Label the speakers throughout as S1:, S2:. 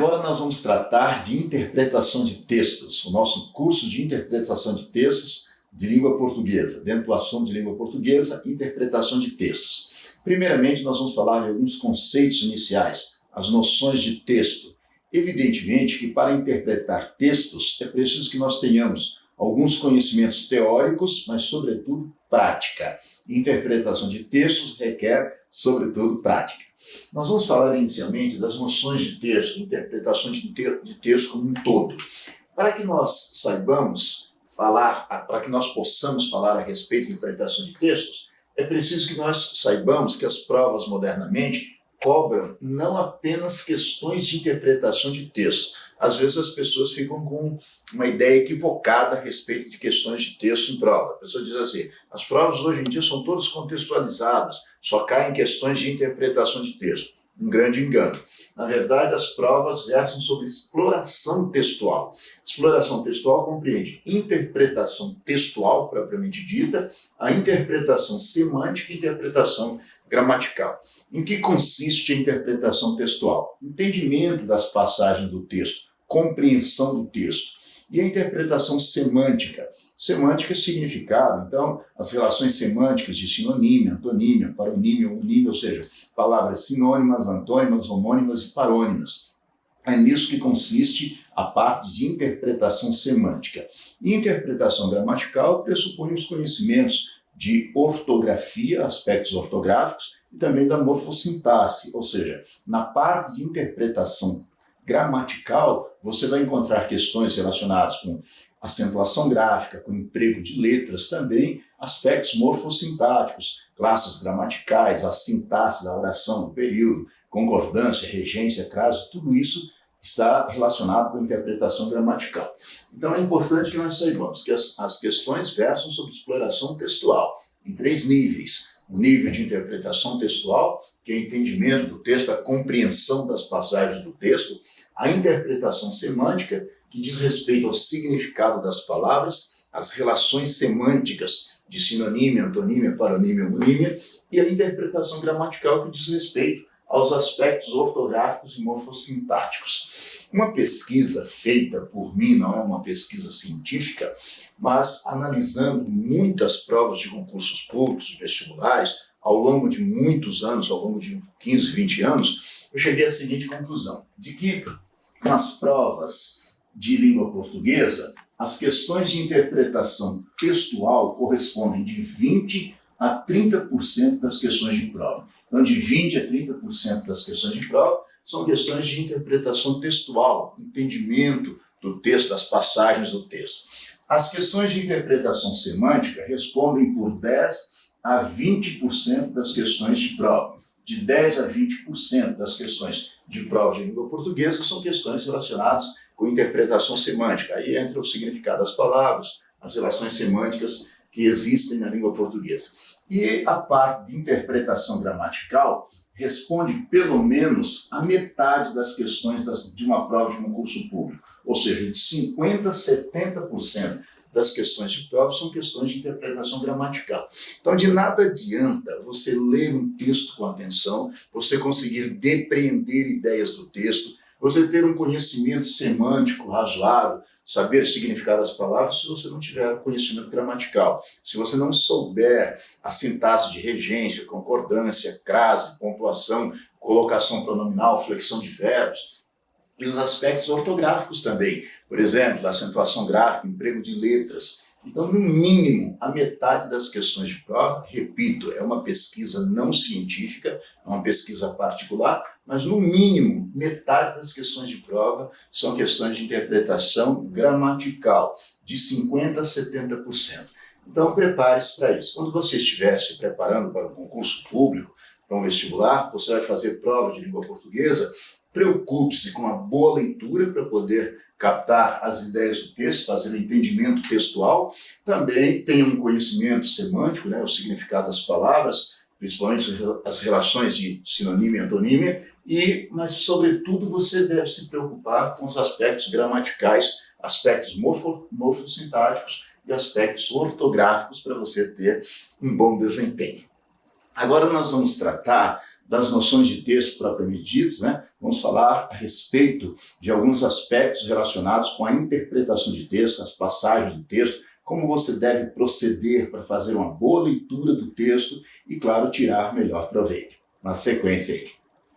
S1: Agora nós vamos tratar de interpretação de textos, o nosso curso de interpretação de textos de língua portuguesa. Dentro do assunto de língua portuguesa, interpretação de textos. Primeiramente, nós vamos falar de alguns conceitos iniciais, as noções de texto. Evidentemente que para interpretar textos é preciso que nós tenhamos alguns conhecimentos teóricos, mas sobretudo prática. Interpretação de textos requer, sobretudo, prática. Nós vamos falar inicialmente das noções de texto, interpretação de texto como um todo. Para que nós saibamos falar, para que nós possamos falar a respeito de interpretação de textos, é preciso que nós saibamos que as provas modernamente cobram não apenas questões de interpretação de texto. Às vezes as pessoas ficam com uma ideia equivocada a respeito de questões de texto em prova. A pessoa diz assim, as provas hoje em dia são todas contextualizadas, só caem questões de interpretação de texto. Um grande engano. Na verdade, as provas versam sobre exploração textual. Exploração textual compreende interpretação textual, propriamente dita, a interpretação semântica e interpretação gramatical. Em que consiste a interpretação textual? Entendimento das passagens do texto, compreensão do texto. E a interpretação semântica? Semântica é significado, então, as relações semânticas de sinonímia, antonímia, paronímia, homonímia, ou seja, palavras sinônimas, antônimas, homônimas e parônimas. É nisso que consiste a parte de interpretação semântica. E interpretação gramatical pressupõe os conhecimentos de ortografia, aspectos ortográficos, e também da morfossintaxe, ou seja, na parte de interpretação gramatical, você vai encontrar questões relacionadas com acentuação gráfica, com emprego de letras, também aspectos morfossintáticos, classes gramaticais, a sintaxe da oração do período, concordância, regência, crase, tudo isso está relacionado com a interpretação gramatical. Então é importante que nós saibamos que as questões versam sobre exploração textual em 3 níveis. O nível de interpretação textual, que é o entendimento do texto, a compreensão das passagens do texto, a interpretação semântica, que diz respeito ao significado das palavras, as relações semânticas de sinonímia, antonímia, paronímia, homonímia, e a interpretação gramatical, que diz respeito aos aspectos ortográficos e morfossintáticos. Uma pesquisa feita por mim, não é uma pesquisa científica, mas analisando muitas provas de concursos públicos, de vestibulares, ao longo de muitos anos, ao longo de 15, 20 anos, eu cheguei à seguinte conclusão, de que nas provas de língua portuguesa, as questões de interpretação textual correspondem de 20% a 30% das questões de prova. Então, de 20% a 30% das questões de prova são questões de interpretação textual, entendimento do texto, das passagens do texto. As questões de interpretação semântica respondem por 10% a 20% das questões de prova. De 10% a 20% das questões de prova de língua portuguesa são questões relacionadas com interpretação semântica. Aí entra o significado das palavras, as relações semânticas que existem na língua portuguesa. E a parte de interpretação gramatical responde pelo menos a metade das questões de uma prova de concurso público. Ou seja, de 50% a 70% das questões de prova são questões de interpretação gramatical. Então, de nada adianta você ler um texto com atenção, você conseguir depreender ideias do texto, você ter um conhecimento semântico razoável, saber significar as palavras, se você não tiver conhecimento gramatical. Se você não souber a sintaxe de regência, concordância, crase, pontuação, colocação pronominal, flexão de verbos, e os aspectos ortográficos também. Por exemplo, acentuação gráfica, emprego de letras. Então, no mínimo, a metade das questões de prova, repito, é uma pesquisa não científica, é uma pesquisa particular, mas no mínimo, metade das questões de prova são questões de interpretação gramatical, de 50% a 70%. Então, prepare-se para isso. Quando você estiver se preparando para um concurso público, para um vestibular, você vai fazer prova de língua portuguesa, preocupe-se com a boa leitura para poder captar as ideias do texto, fazer o entendimento textual. Também tenha um conhecimento semântico, né, o significado das palavras, principalmente as relações de sinonímia e antonímia, mas, sobretudo, você deve se preocupar com os aspectos gramaticais, aspectos morfossintáticos e aspectos ortográficos para você ter um bom desempenho. Agora nós vamos tratar das noções de texto propriamente ditas, né? Vamos falar a respeito de alguns aspectos relacionados com a interpretação de texto, as passagens do texto, como você deve proceder para fazer uma boa leitura do texto e, claro, tirar melhor proveito. Na sequência aí.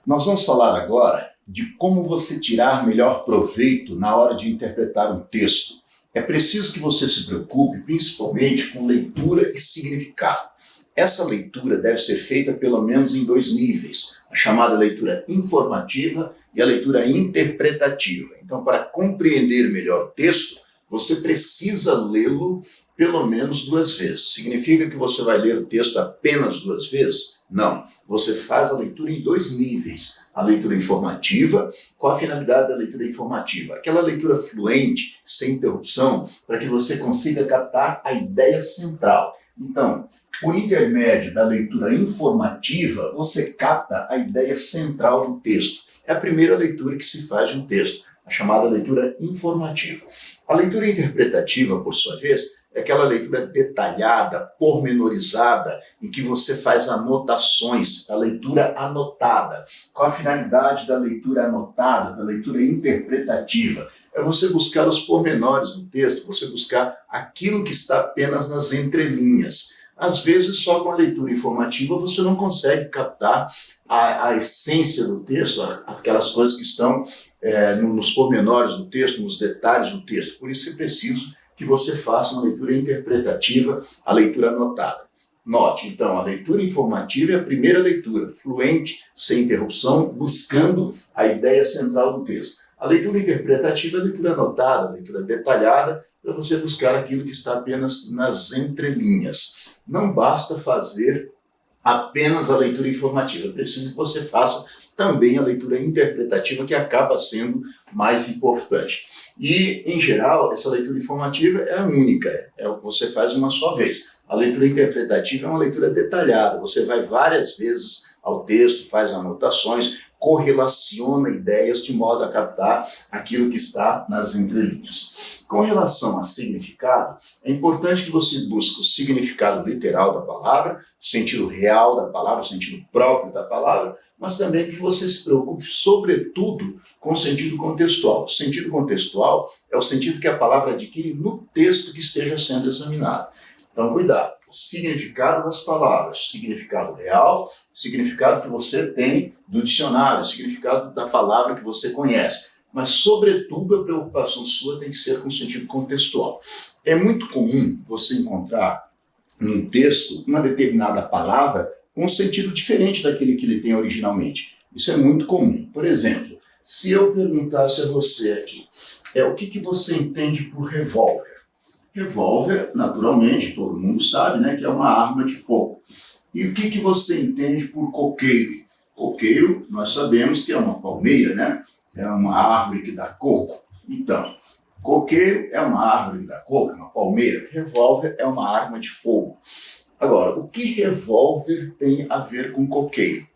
S1: Nós vamos falar agora de como você tirar melhor proveito na hora de interpretar um texto. É preciso que você se preocupe principalmente com leitura e significado. Essa leitura deve ser feita pelo menos em 2 níveis, a chamada leitura informativa e a leitura interpretativa. Então, para compreender melhor o texto, você precisa lê-lo pelo menos 2 vezes. Significa que você vai ler o texto apenas 2 vezes? Não. Você faz a leitura em 2 níveis. A leitura informativa, qual a finalidade da leitura informativa? Aquela leitura fluente, sem interrupção, para que você consiga captar a ideia central. Então, por intermédio da leitura informativa, você capta a ideia central do texto. É a primeira leitura que se faz de um texto, a chamada leitura informativa. A leitura interpretativa, por sua vez, é aquela leitura detalhada, pormenorizada, em que você faz anotações, a leitura anotada. Qual a finalidade da leitura anotada, da leitura interpretativa? É você buscar os pormenores do texto, você buscar aquilo que está apenas nas entrelinhas. Às vezes, só com a leitura informativa, você não consegue captar a essência do texto, aquelas coisas que estão nos pormenores do texto, nos detalhes do texto. Por isso é preciso que você faça uma leitura interpretativa, a leitura anotada. Note, então, a leitura informativa é a primeira leitura, fluente, sem interrupção, buscando a ideia central do texto. A leitura interpretativa é a leitura anotada, a leitura detalhada, para você buscar aquilo que está apenas nas entrelinhas. Não basta fazer apenas a leitura informativa, é preciso que você faça também a leitura interpretativa, que acaba sendo mais importante. E, em geral, essa leitura informativa é a única, você faz uma só vez. A leitura interpretativa é uma leitura detalhada, você vai várias vezes ao texto, faz anotações, correlaciona ideias de modo a captar aquilo que está nas entrelinhas. Com relação a significado, é importante que você busque o significado literal da palavra, o sentido real da palavra, o sentido próprio da palavra, mas também que você se preocupe, sobretudo, com o sentido contextual. O sentido contextual é o sentido que a palavra adquire no texto que esteja sendo examinado. Então, cuidado. O significado das palavras, o significado real, o significado que você tem do dicionário, o significado da palavra que você conhece. Mas, sobretudo, a preocupação sua tem que ser com o sentido contextual. É muito comum você encontrar num texto uma determinada palavra com um sentido diferente daquele que ele tem originalmente. Isso é muito comum. Por exemplo, se eu perguntasse a você aqui, o que você entende por revólver? Revólver, naturalmente, todo mundo sabe, né, que é uma arma de fogo. E o que você entende por coqueiro? Coqueiro, nós sabemos que é uma palmeira, né? É uma árvore que dá coco. Então, coqueiro é uma árvore que dá coco, é uma palmeira. Revólver é uma arma de fogo. Agora, o que revólver tem a ver com coqueiro?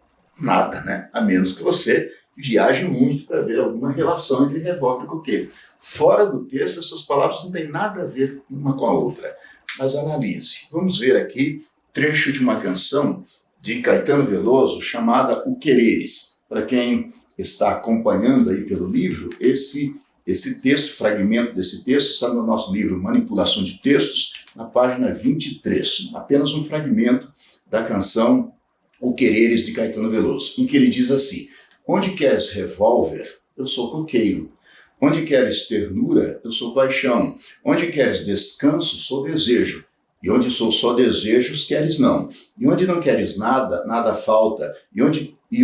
S1: Nada, né? A menos que você viaje muito para ver alguma relação entre revólver e coqueiro. Fora do texto, essas palavras não têm nada a ver uma com a outra. Mas analise. Vamos ver aqui trecho de uma canção de Caetano Veloso chamada O Quereres. Para quem está acompanhando aí pelo livro, esse texto, fragmento desse texto, está no nosso livro Manipulação de Textos, na página 23. Apenas um fragmento da canção O Quereres de Caetano Veloso, em que ele diz assim: onde queres revólver, eu sou coqueiro. Onde queres ternura, eu sou paixão. Onde queres descanso, sou desejo. E onde sou só desejos, queres não. E onde não queres nada, nada falta. E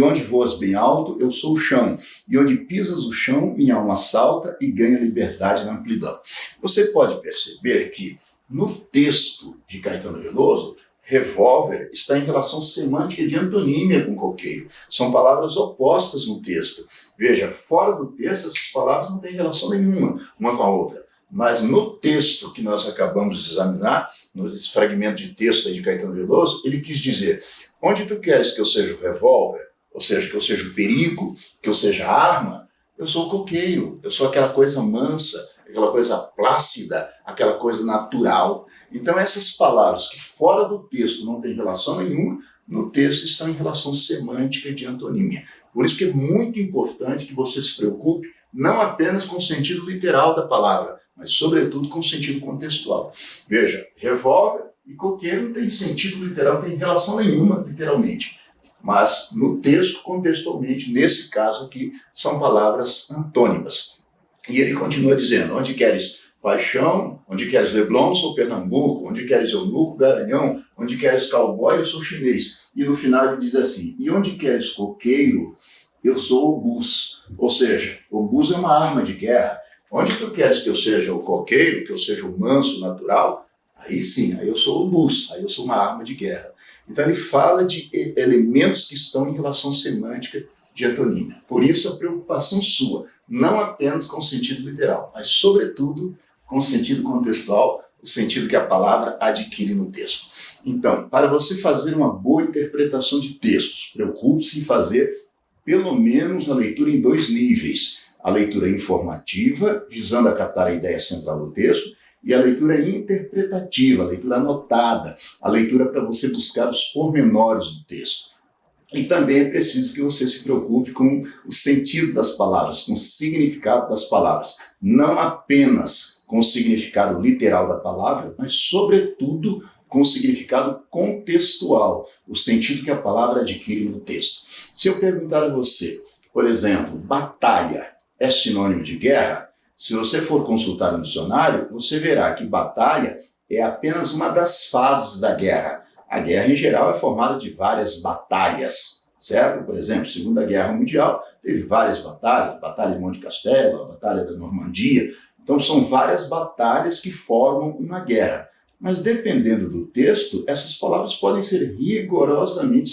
S1: onde voas bem alto, eu sou o chão. E onde pisas o chão, minha alma salta e ganha liberdade na amplidão. Você pode perceber que no texto de Caetano Veloso, revólver está em relação semântica de antonímia com coqueiro. São palavras opostas no texto. Veja, fora do texto, essas palavras não têm relação nenhuma uma com a outra. Mas no texto que nós acabamos de examinar, nesse fragmento de texto aí de Caetano Veloso, ele quis dizer: onde tu queres que eu seja o revólver, ou seja, que eu seja o perigo, que eu seja a arma, eu sou o coqueiro, eu sou aquela coisa mansa, aquela coisa plácida, aquela coisa natural. Então essas palavras que fora do texto não têm relação nenhuma, no texto estão em relação semântica de antonímia. Por isso que é muito importante que você se preocupe não apenas com o sentido literal da palavra, mas sobretudo com o sentido contextual. Veja, revólver e coqueiro não tem sentido literal, não tem relação nenhuma literalmente. Mas no texto, contextualmente, nesse caso aqui, são palavras antônimas. E ele continua dizendo, onde queres paixão, onde queres Leblon, sou Pernambuco, onde queres eunuco, Garanhão, onde queres cowboy, eu sou chinês. E no final ele diz assim, e onde queres coqueiro, eu sou obus. Ou seja, obus é uma arma de guerra. Onde tu queres que eu seja o coqueiro, que eu seja o manso natural, aí sim, aí eu sou obus, aí eu sou uma arma de guerra. Então ele fala de elementos que estão em relação semântica de antonímia. Por isso a preocupação sua, não apenas com o sentido literal, mas sobretudo com o sentido contextual, o sentido que a palavra adquire no texto. Então, para você fazer uma boa interpretação de textos, preocupe-se em fazer pelo menos a leitura em 2 níveis. A leitura informativa, visando a captar a ideia central do texto, e a leitura interpretativa, a leitura anotada, a leitura para você buscar os pormenores do texto. E também é preciso que você se preocupe com o sentido das palavras, com o significado das palavras. Não apenas com o significado literal da palavra, mas sobretudo com o significado contextual, o sentido que a palavra adquire no texto. Se eu perguntar a você, por exemplo, batalha é sinônimo de guerra? Se você for consultar um dicionário, você verá que batalha é apenas uma das fases da guerra. A guerra, em geral, é formada de várias batalhas, certo? Por exemplo, Segunda Guerra Mundial teve várias batalhas, a Batalha de Monte Castelo, a Batalha da Normandia. Então, são várias batalhas que formam uma guerra. Mas, dependendo do texto, essas palavras podem ser rigorosamente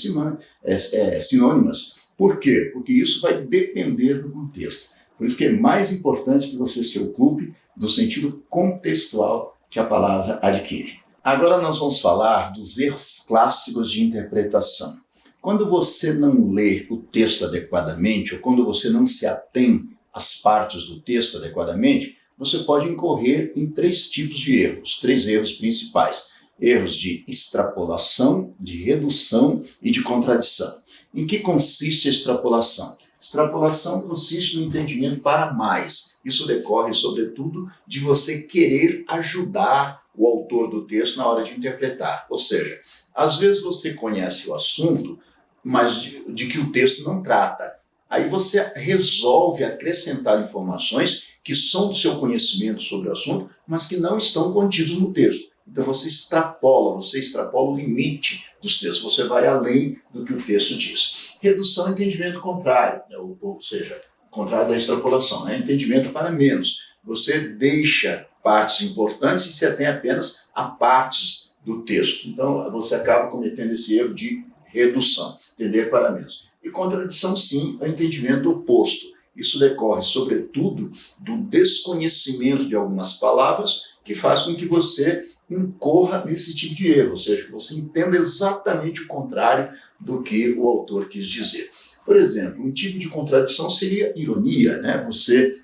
S1: sinônimas. Por quê? Porque isso vai depender do contexto. Por isso que é mais importante que você se ocupe do sentido contextual que a palavra adquire. Agora nós vamos falar dos erros clássicos de interpretação. Quando você não lê o texto adequadamente, ou quando você não se atém às partes do texto adequadamente, você pode incorrer em 3 tipos de erros, 3 erros principais. Erros de extrapolação, de redução e de contradição. Em que consiste a extrapolação? Extrapolação consiste no entendimento para mais. Isso decorre, sobretudo, de você querer ajudar o autor do texto na hora de interpretar. Ou seja, às vezes você conhece o assunto, mas de que o texto não trata. Aí você resolve acrescentar informações que são do seu conhecimento sobre o assunto, mas que não estão contidos no texto. Então você extrapola o limite dos textos, você vai além do que o texto diz. Redução é entendimento contrário, ou seja, contrário da extrapolação, né? Entendimento para menos. Você deixa partes importantes e se atém apenas a partes do texto. Então você acaba cometendo esse erro de redução, entender para menos. E contradição, sim, é o entendimento oposto. Isso decorre, sobretudo, do desconhecimento de algumas palavras que faz com que você incorra nesse tipo de erro, ou seja, que você entenda exatamente o contrário do que o autor quis dizer. Por exemplo, um tipo de contradição seria ironia, né? Você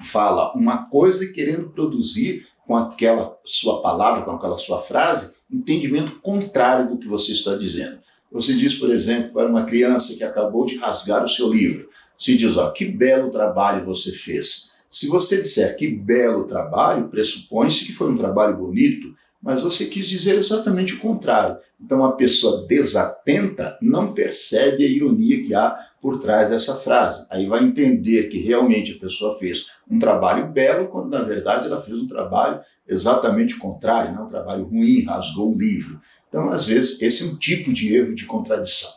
S1: fala uma coisa querendo produzir com aquela sua palavra, com aquela sua frase, entendimento contrário do que você está dizendo. Você diz, por exemplo, para uma criança que acabou de rasgar o seu livro, você diz, ó, que belo trabalho você fez. Se você disser que belo trabalho, pressupõe-se que foi um trabalho bonito, mas você quis dizer exatamente o contrário. Então a pessoa desatenta não percebe a ironia que há por trás dessa frase. Aí vai entender que realmente a pessoa fez um trabalho belo, quando na verdade ela fez um trabalho exatamente contrário, né? Um trabalho ruim, rasgou um livro. Então, às vezes, esse é um tipo de erro de contradição.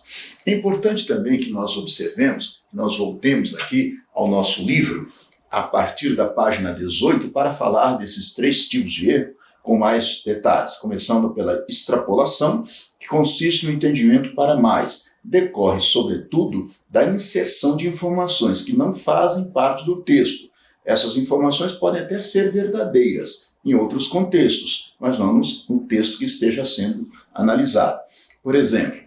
S1: É importante também que nós observemos, que nós voltemos aqui ao nosso livro, a partir da página 18, para falar desses 3 tipos de erro com mais detalhes, começando pela extrapolação, que consiste no entendimento para mais. Decorre, sobretudo, da inserção de informações que não fazem parte do texto. Essas informações podem até ser verdadeiras em outros contextos, mas não no texto que esteja sendo analisado. Por exemplo,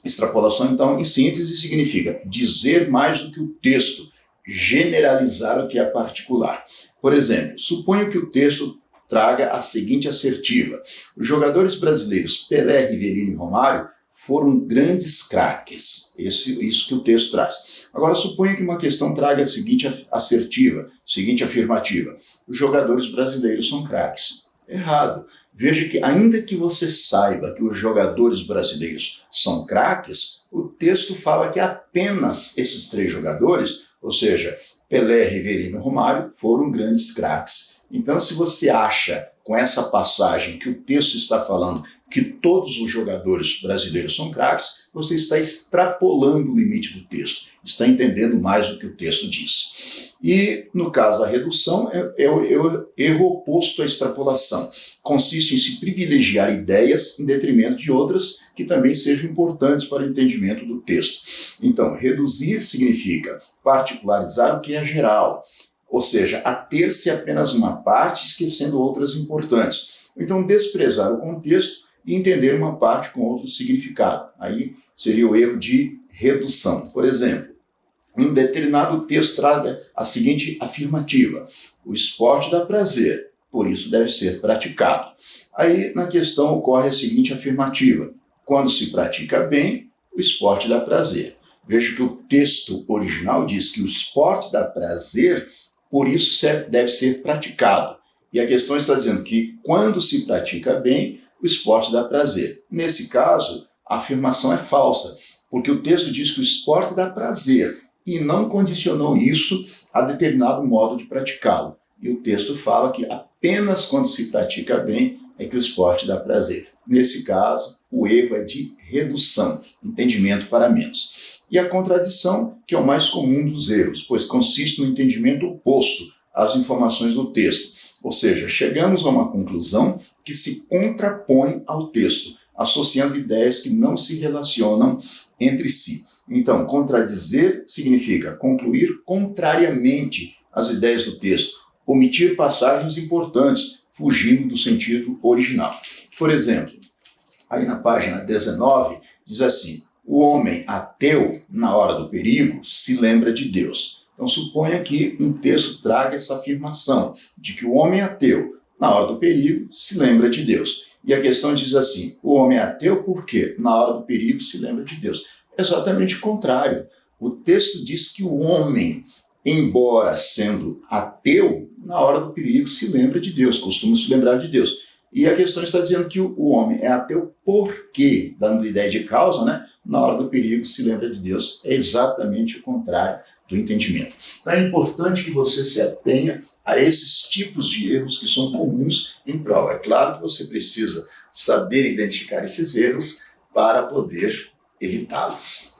S1: extrapolação, então, em síntese, significa dizer mais do que o texto, generalizar o que é particular. Por exemplo, suponho que o texto traga a seguinte assertiva: os jogadores brasileiros Pelé, Rivelino e Romário foram grandes craques. Isso que o texto traz. Agora, suponha que uma questão traga a seguinte assertiva, seguinte afirmativa. Os jogadores brasileiros são craques. Errado. Veja que, ainda que você saiba que os jogadores brasileiros são craques, o texto fala que apenas esses 3 jogadores, ou seja, Pelé, Rivelino e Romário, foram grandes craques. Então, se você acha, com essa passagem, que o texto está falando que todos os jogadores brasileiros são craques, você está extrapolando o limite do texto, está entendendo mais do que o texto diz. E, no caso da redução, é o erro oposto à extrapolação. Consiste em se privilegiar ideias em detrimento de outras que também sejam importantes para o entendimento do texto. Então, reduzir significa particularizar o que é geral, ou seja, ater-se a apenas uma parte, esquecendo outras importantes. Então, desprezar o contexto e entender uma parte com outro significado. Aí seria o erro de redução. Por exemplo, um determinado texto traz a seguinte afirmativa: o esporte dá prazer, por isso deve ser praticado. Aí na questão ocorre a seguinte afirmativa: quando se pratica bem, o esporte dá prazer. Veja que o texto original diz que o esporte dá prazer, por isso deve ser praticado. E a questão está dizendo que quando se pratica bem, o esporte dá prazer. Nesse caso, a afirmação é falsa, porque o texto diz que o esporte dá prazer e não condicionou isso a determinado modo de praticá-lo. E o texto fala que apenas quando se pratica bem é que o esporte dá prazer. Nesse caso, o erro é de redução, entendimento para menos. E a contradição, que é o mais comum dos erros, pois consiste no entendimento oposto às informações do texto. Ou seja, chegamos a uma conclusão que se contrapõe ao texto, associando ideias que não se relacionam entre si. Então, contradizer significa concluir contrariamente às ideias do texto, omitir passagens importantes, fugindo do sentido original. Por exemplo, aí na página 19, diz assim: o homem ateu, na hora do perigo, se lembra de Deus. Então, suponha que um texto traga essa afirmação de que o homem ateu, na hora do perigo, se lembra de Deus. E a questão diz assim: o homem é ateu porque, na hora do perigo, se lembra de Deus. Exatamente o contrário. O texto diz que o homem, embora sendo ateu, na hora do perigo se lembra de Deus, costuma se lembrar de Deus. E a questão está dizendo que o homem é ateu porque, dando ideia de causa, né, na hora do perigo se lembra de Deus. É exatamente o contrário do entendimento. Então é importante que você se atenha a esses tipos de erros que são comuns em prova. É claro que você precisa saber identificar esses erros para poder evitá-los.